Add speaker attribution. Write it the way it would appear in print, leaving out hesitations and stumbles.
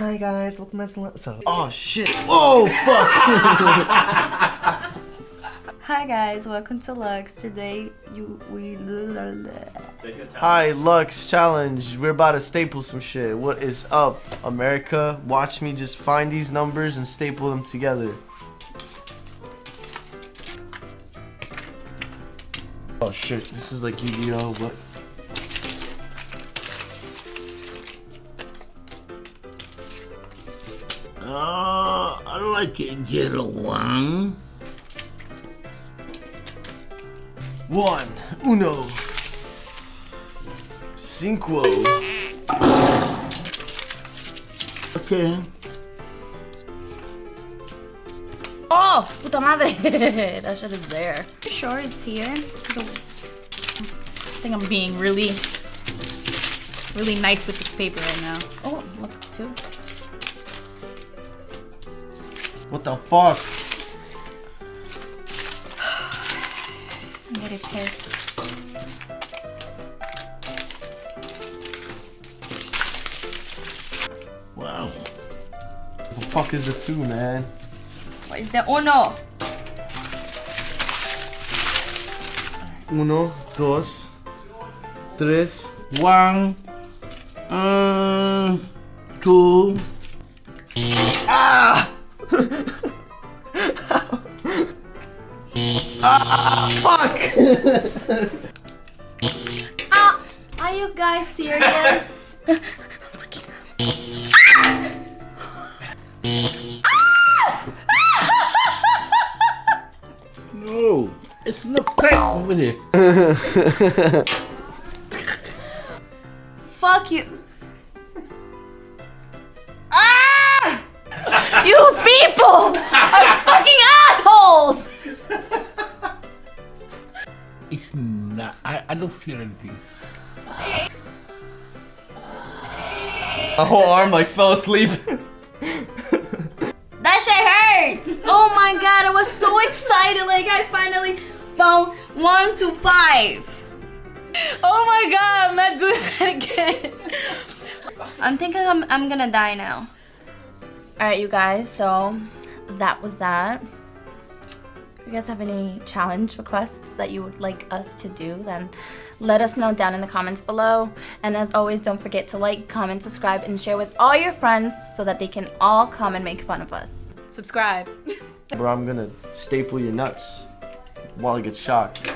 Speaker 1: Hi guys, welcome to oh shit! Whoa, fuck!
Speaker 2: Hi guys, welcome to LUX. Today
Speaker 1: Hi, LUX challenge. We're about to staple some shit. What is up, America? Watch me just find these numbers and staple them together. Oh shit, this is like Yu-Gi-Oh! What?
Speaker 3: I like a yellow one.
Speaker 1: Uno. Cinco.
Speaker 3: Okay.
Speaker 4: Oh, puta madre! That shit is there.
Speaker 2: You sure it's here?
Speaker 4: I think I'm being really nice with this paper right now. Oh, look, two.
Speaker 1: What the fuck?
Speaker 2: I'm getting pissed.
Speaker 3: Wow.
Speaker 1: What the fuck is the two, man?
Speaker 2: What is the uno?
Speaker 1: Uno, dos, tres.
Speaker 3: 1, 2.
Speaker 1: Ah! Fuck!
Speaker 2: Are you guys serious?
Speaker 3: No, it's not crack over here.
Speaker 2: Fuck you.
Speaker 4: You people are fucking assholes!
Speaker 3: It's not. I don't feel anything.
Speaker 1: My whole arm like fell asleep.
Speaker 2: That shit hurts! Oh my god, I was so excited, like I finally found 1 to 5.
Speaker 4: Oh my god, I'm not doing that again.
Speaker 2: I'm thinking I'm gonna die now.
Speaker 4: Alright, you guys, so that was that. If you guys have any challenge requests that you would like us to do, then let us know down in the comments below. And as always, don't forget to like, comment, subscribe, and share with all your friends so that they can all come and make fun of us. Subscribe.
Speaker 1: Bro, I'm gonna staple your nuts while it gets shocked.